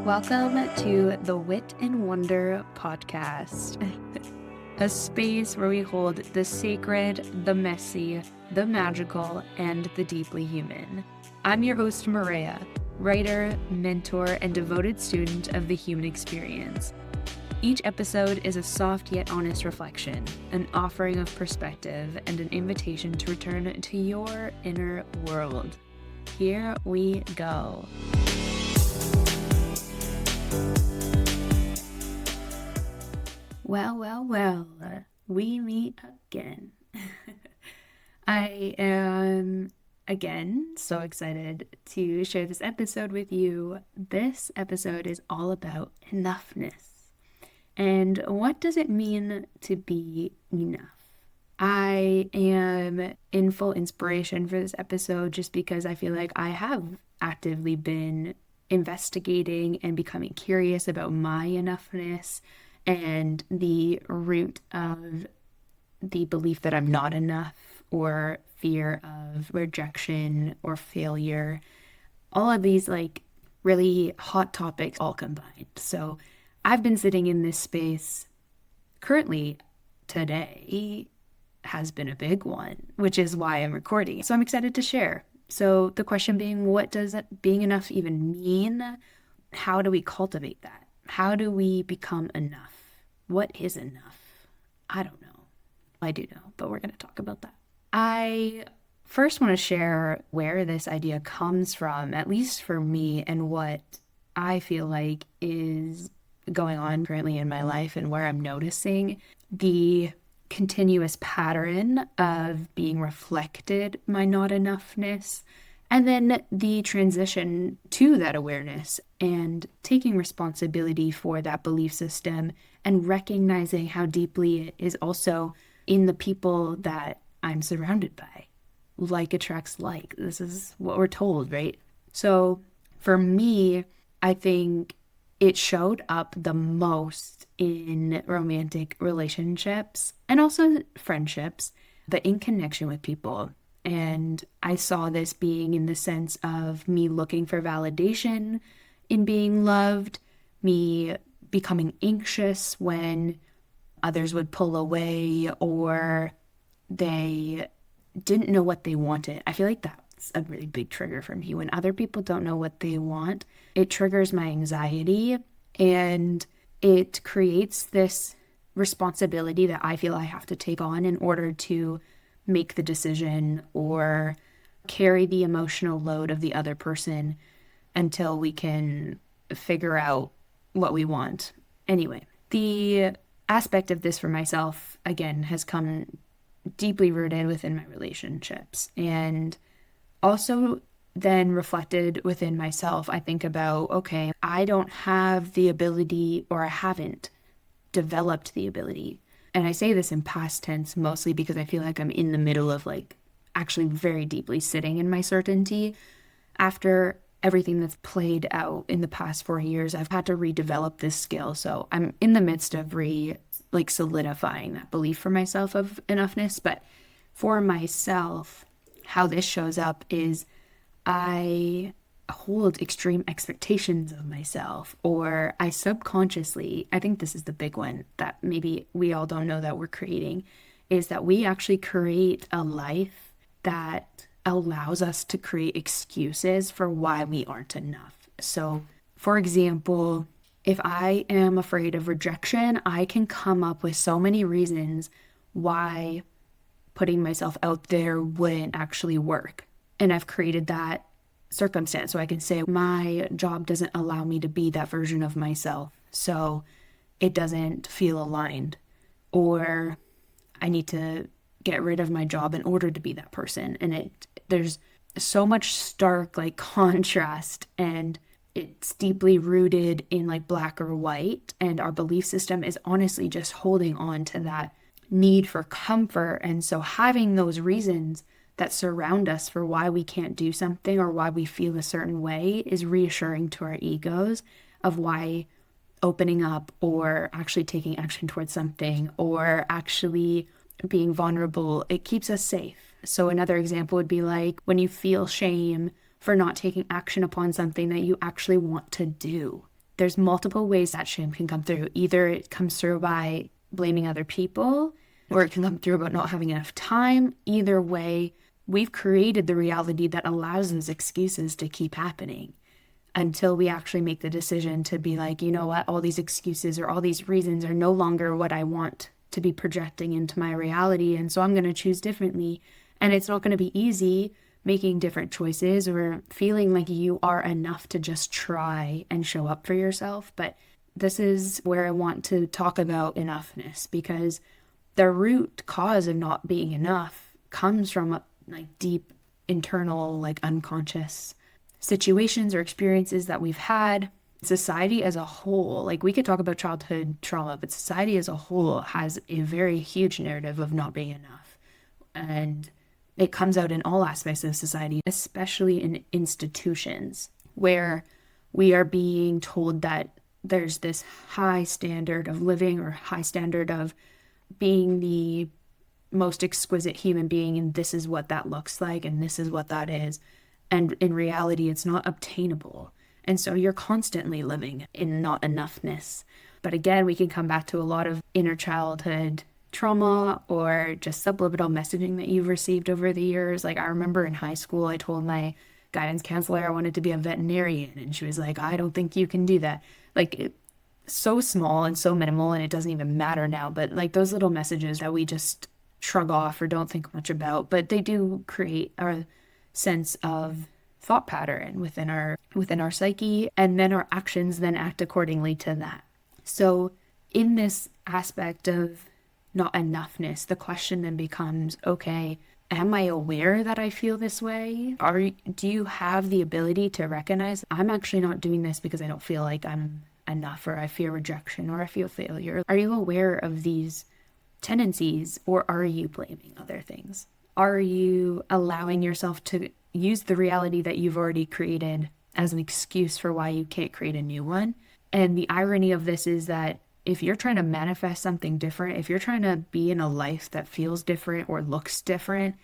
Welcome to the Wit and Wonder Podcast, a space where we hold the sacred, the messy, the magical, and the deeply human. I'm your host, Maria, writer, mentor, and devoted student of the human experience. Each episode is a soft yet honest reflection, an offering of perspective, and an invitation to return to your inner world. Here we go. Well, we meet again. I am, again, so excited to share this episode with you. This episode is all about enoughness. And what does it mean to be enough? I am in full inspiration for this episode just because I feel like I have actively been investigating and becoming curious about my enoughness and the root of the belief that I'm not enough, or fear of rejection or failure. All of these really hot topics all combined. So I've been sitting in this space. Currently, today has been a big one, which is why I'm recording. So I'm excited to share. So the question being, what does being enough even mean? How do we cultivate that? How do we become enough? What is enough? I don't know. I do know, but we're going to talk about that. I first want to share where this idea comes from, at least for me, and what I feel like is going on currently in my life and where I'm noticing the continuous pattern of being reflected my not enoughness, and then the transition to that awareness and taking responsibility for that belief system and recognizing how deeply it is also in the people that I'm surrounded by. Like attracts like. This is what we're told, right? So for me, I think it showed up the most in romantic relationships and also friendships, but in connection with people. And I saw this being in the sense of me looking for validation in being loved, me becoming anxious when others would pull away or they didn't know what they wanted. I feel like that's a really big trigger for me. When other people don't know what they want, it triggers my anxiety and it creates this responsibility that I feel I have to take on in order to make the decision or carry the emotional load of the other person until we can figure out what we want. Anyway, the aspect of this for myself, again, has come deeply rooted within my relationships and also then reflected within myself. I think about, okay, I don't have the ability, or I haven't developed the ability. And I say this in past tense mostly because I feel like I'm in the middle of actually very deeply sitting in my certainty. After everything that's played out in the past 4 years, I've had to redevelop this skill. So I'm in the midst of solidifying that belief for myself of enoughness. But for myself, how this shows up is I hold extreme expectations of myself, or I subconsciously, I think this is the big one that maybe we all don't know that we're creating, is that we actually create a life that allows us to create excuses for why we aren't enough. So, for example, if I am afraid of rejection, I can come up with so many reasons why putting myself out there wouldn't actually work. And I've created that circumstance. So I can say my job doesn't allow me to be that version of myself, so it doesn't feel aligned. Or I need to get rid of my job in order to be that person. And there's so much stark contrast, and it's deeply rooted in black or white. And our belief system is honestly just holding on to that need for comfort. And so having those reasons that surround us for why we can't do something or why we feel a certain way is reassuring to our egos of why opening up or actually taking action towards something or actually being vulnerable, it keeps us safe. So another example would be when you feel shame for not taking action upon something that you actually want to do. there's multiple ways that shame can come through. Either it comes through by blaming other people, or it can come through about not having enough time. Either way, we've created the reality that allows those excuses to keep happening until we actually make the decision to be like, you know what, all these excuses or all these reasons are no longer what I want to be projecting into my reality. And so I'm going to choose differently. And it's not going to be easy making different choices or feeling like you are enough to just try and show up for yourself. But this is where I want to talk about enoughness, because the root cause of not being enough comes from like deep internal, like unconscious situations or experiences that we've had. Society as a whole, like we could talk about childhood trauma, but society as a whole has a very huge narrative of not being enough. And it comes out in all aspects of society, especially in institutions where we are being told that there's this high standard of living or high standard of being the most exquisite human being, and this is what that looks like, and this is what that is. And in reality, it's not obtainable. And so you're constantly living in not enoughness. But again, we can come back to a lot of inner childhood trauma or just subliminal messaging that you've received over the years. Like I remember in high school, I told my guidance counselor I wanted to be a veterinarian, and she was like, I don't think you can do that. Like so small and so minimal, and it doesn't even matter now. But like those little messages that we just shrug off or don't think much about, but they do create a sense of thought pattern within our psyche, and then our actions then act accordingly to that. So in this aspect of not enoughness, the question then becomes, okay, am I aware that I feel this way? Do you have the ability to recognize I'm actually not doing this because I don't feel like I'm enough, or I fear rejection, or I feel failure? Are you aware of these tendencies, or are you blaming other things? Are you allowing yourself to use the reality that you've already created as an excuse for why you can't create a new one? And the irony of this is that if you're trying to manifest something different, if you're trying to be in a life that feels different or looks different,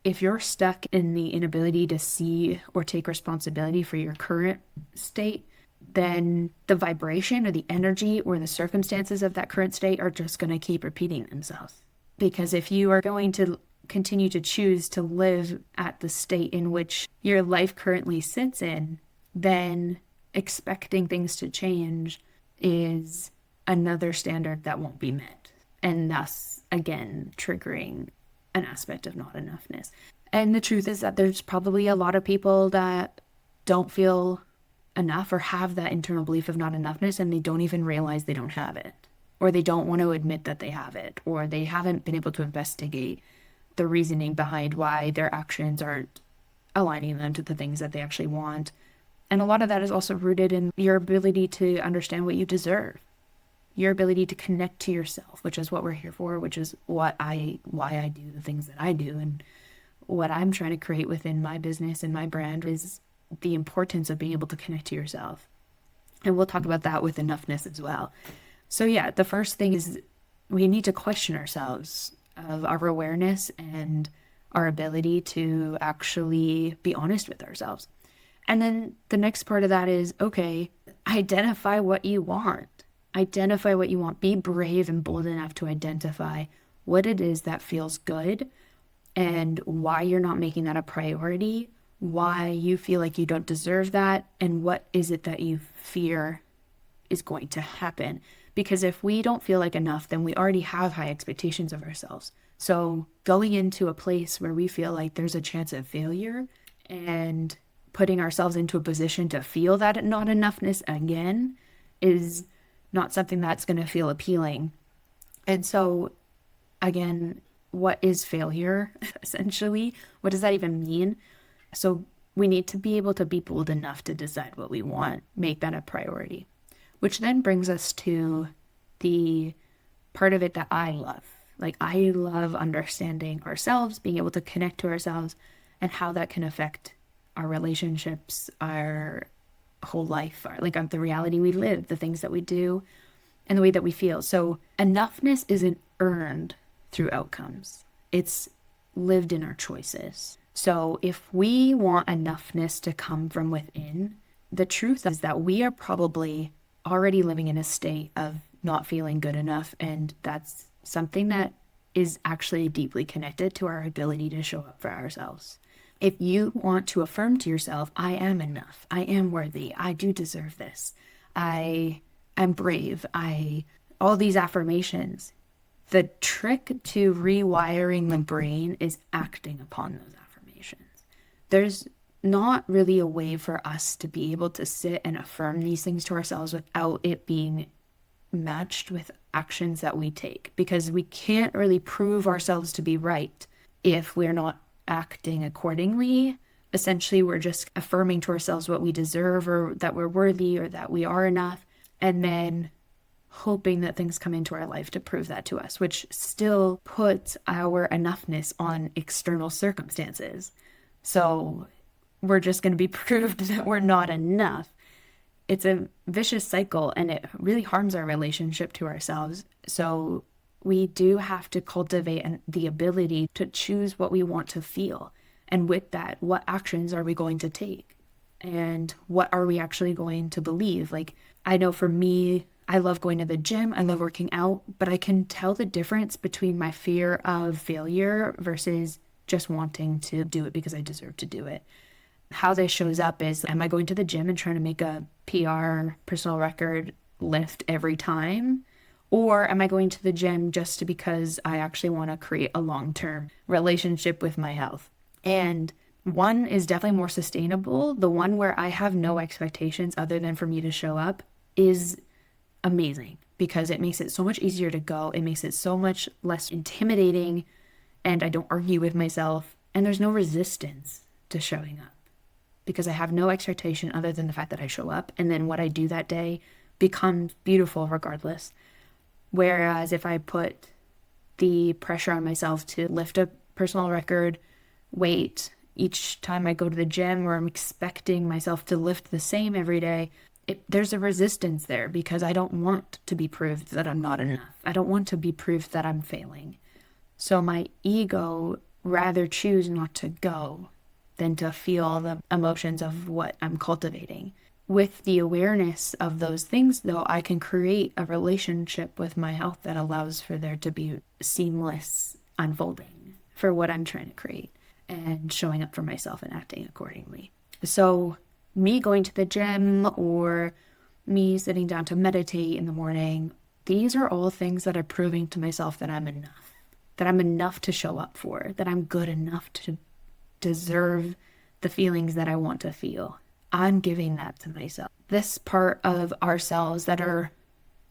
if you're stuck in the inability to see or take responsibility for your current state, then the vibration or the energy or the circumstances of that current state are just going to keep repeating themselves. Because if you are going to continue to choose to live at the state in which your life currently sits in, then expecting things to change is another standard that won't be met, and thus again triggering an aspect of not enoughness. And the truth is that there's probably a lot of people that don't feel enough or have that internal belief of not enoughness, and they don't even realize they don't have it, or they don't want to admit that they have it, or they haven't been able to investigate the reasoning behind why their actions aren't aligning them to the things that they actually want. And a lot of that is also rooted in your ability to understand what you deserve, your ability to connect to yourself, which is what we're here for, which is why I do the things that I do. And what I'm trying to create within my business and my brand is the importance of being able to connect to yourself. And we'll talk about that with enoughness as well. So yeah, the first thing is we need to question ourselves of our awareness and our ability to actually be honest with ourselves. And then the next part of that is, okay, identify what you want. Identify what you want. Be brave and bold enough to identify what it is that feels good and why you're not making that a priority, why you feel like you don't deserve that, and what is it that you fear is going to happen. Because if we don't feel like enough, then we already have high expectations of ourselves. So going into a place where we feel like there's a chance of failure and putting ourselves into a position to feel that not enoughness again is not something that's going to feel appealing. And so again, what is failure essentially? What does that even mean? So we need to be able to be bold enough to decide what we want, make that a priority, which then brings us to the part of it that I love. Like I love understanding ourselves, being able to connect to ourselves, and how that can affect our relationships, our whole life, the reality we live, the things that we do, and the way that we feel. So enoughness isn't earned through outcomes. It's lived in our choices. So if we want enoughness to come from within, the truth is that we are probably already living in a state of not feeling good enough. And that's something that is actually deeply connected to our ability to show up for ourselves. If you want to affirm to yourself, I am enough, I am worthy, I do deserve this, I am brave, all these affirmations, the trick to rewiring the brain is acting upon those affirmations. There's not really a way for us to be able to sit and affirm these things to ourselves without it being matched with actions that we take, because we can't really prove ourselves to be right if we're not acting accordingly. Essentially, we're just affirming to ourselves what we deserve, or that we're worthy, or that we are enough, and then hoping that things come into our life to prove that to us, which still puts our enoughness on external circumstances. So we're just going to be proved that we're not enough. It's a vicious cycle, and it really harms our relationship to ourselves. So we do have to cultivate the ability to choose what we want to feel. And with that, what actions are we going to take? And what are we actually going to believe? Like, I know for me, I love going to the gym, I love working out, but I can tell the difference between my fear of failure versus just wanting to do it because I deserve to do it. How this shows up is, am I going to the gym and trying to make a PR personal record lift every time? Or am I going to the gym just because I actually want to create a long-term relationship with my health? And one is definitely more sustainable. The one where I have no expectations other than for me to show up is amazing, because it makes it so much easier to go. It makes it so much less intimidating, and I don't argue with myself, and there's no resistance to showing up because I have no expectation other than the fact that I show up, and then what I do that day becomes beautiful regardless. Whereas if I put the pressure on myself to lift a personal record weight each time I go to the gym, or I'm expecting myself to lift the same every day, there's a resistance there, because I don't want to be proved that I'm not enough. I don't want to be proved that I'm failing. So my ego rather choose not to go than to feel the emotions of what I'm cultivating. With the awareness of those things, though, I can create a relationship with my health that allows for there to be seamless unfolding for what I'm trying to create, and showing up for myself and acting accordingly. So me going to the gym, or me sitting down to meditate in the morning, these are all things that are proving to myself that I'm enough to show up for, that I'm good enough to deserve the feelings that I want to feel. I'm giving that to myself. This part of ourselves that are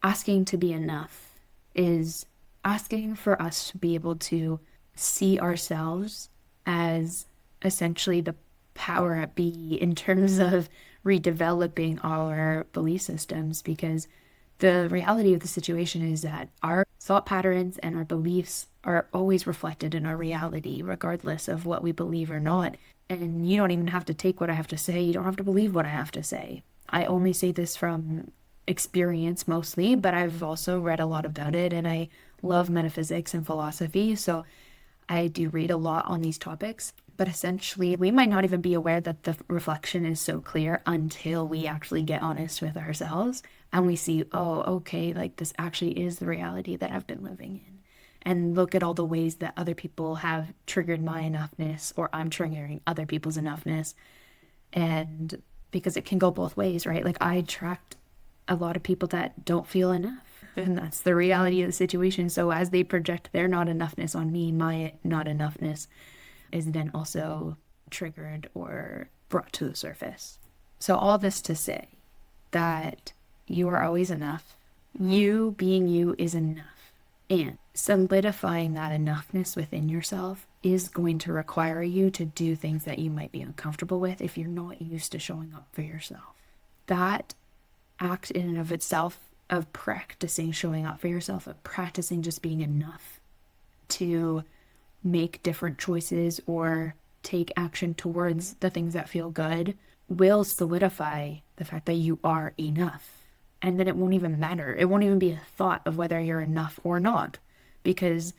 asking to be enough is asking for us to be able to see ourselves as essentially the power at be in terms of redeveloping our belief systems, because the reality of the situation is that our thought patterns and our beliefs are always reflected in our reality, regardless of what we believe or not. And you don't even have to take what I have to say. You don't have to believe what I have to say. I only say this from experience mostly, but I've also read a lot about it, and I love metaphysics and philosophy, so I do read a lot on these topics. But essentially, we might not even be aware that the reflection is so clear until we actually get honest with ourselves and we see, oh, okay, like this actually is the reality that I've been living in. And look at all the ways that other people have triggered my enoughness, or I'm triggering other people's enoughness. And because it can go both ways, right? Like, I attract a lot of people that don't feel enough, and that's the reality of the situation. So as they project their not enoughness on me, my not enoughness is then also triggered or brought to the surface. So all this to say that you are always enough. You being you is enough. And solidifying that enoughness within yourself is going to require you to do things that you might be uncomfortable with if you're not used to showing up for yourself. That act in and of itself of practicing showing up for yourself, of practicing just being enough to make different choices or take action towards the things that feel good, will solidify the fact that you are enough. And then it won't even matter. It won't even be a thought of whether you're enough or not, because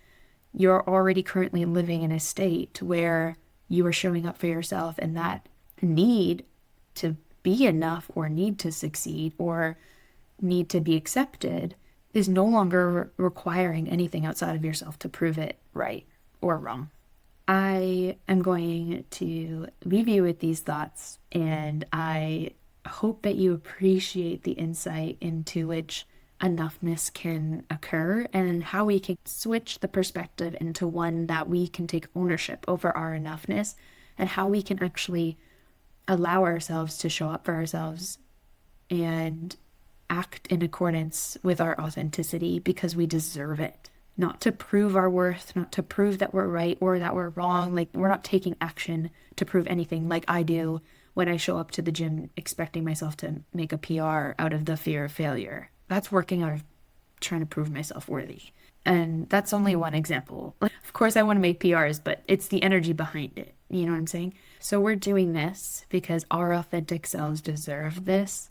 you're already currently living in a state where you are showing up for yourself, and that need to be enough or need to succeed or need to be accepted is no longer requiring anything outside of yourself to prove it right or wrong. I am going to leave you with these thoughts, and I hope that you appreciate the insight into which enoughness can occur and how we can switch the perspective into one that we can take ownership over our enoughness, and how we can actually allow ourselves to show up for ourselves and act in accordance with our authenticity because we deserve it. Not to prove our worth, not to prove that we're right or that we're wrong. Like, we're not taking action to prove anything like I do when I show up to the gym expecting myself to make a PR out of the fear of failure. That's working out of trying to prove myself worthy. And that's only one example. Like, of course I want to make PRs, but it's the energy behind it. You know what I'm saying? So we're doing this because our authentic selves deserve this.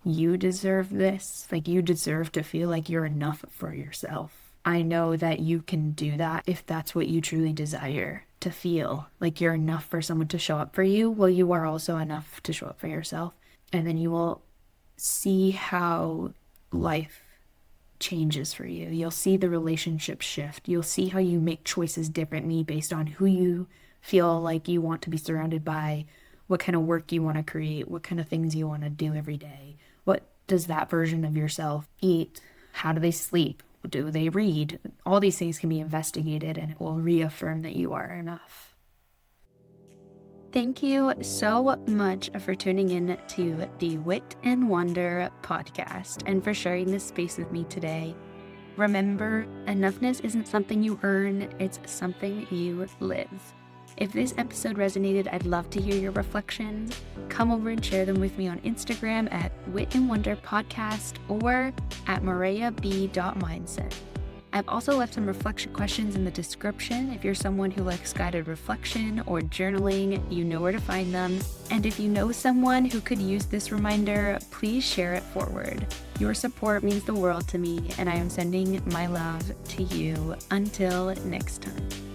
You deserve this. Like, you deserve to feel like you're enough for yourself. I know that you can do that if that's what you truly desire, to feel like you're enough for someone to show up for you. Well, you are also enough to show up for yourself. And then you will see how life changes for you. You'll see the relationship shift. You'll see how you make choices differently based on who you feel like you want to be surrounded by, what kind of work you want to create, what kind of things you want to do every day. What does that version of yourself eat? How do they sleep? Do they read? All these things can be investigated, and it will reaffirm that you are enough. Thank you so much for tuning in to the Wit and Wonder podcast and for sharing this space with me today. Remember, enoughness isn't something you earn, it's something you live. If this episode resonated, I'd love to hear your reflections. Come over and share them with me on Instagram at Wit and Wonder Podcast or at mariab.mindset. I've also left some reflection questions in the description. If you're someone who likes guided reflection or journaling, you know where to find them. And if you know someone who could use this reminder, please share it forward. Your support means the world to me, and I am sending my love to you. Until next time.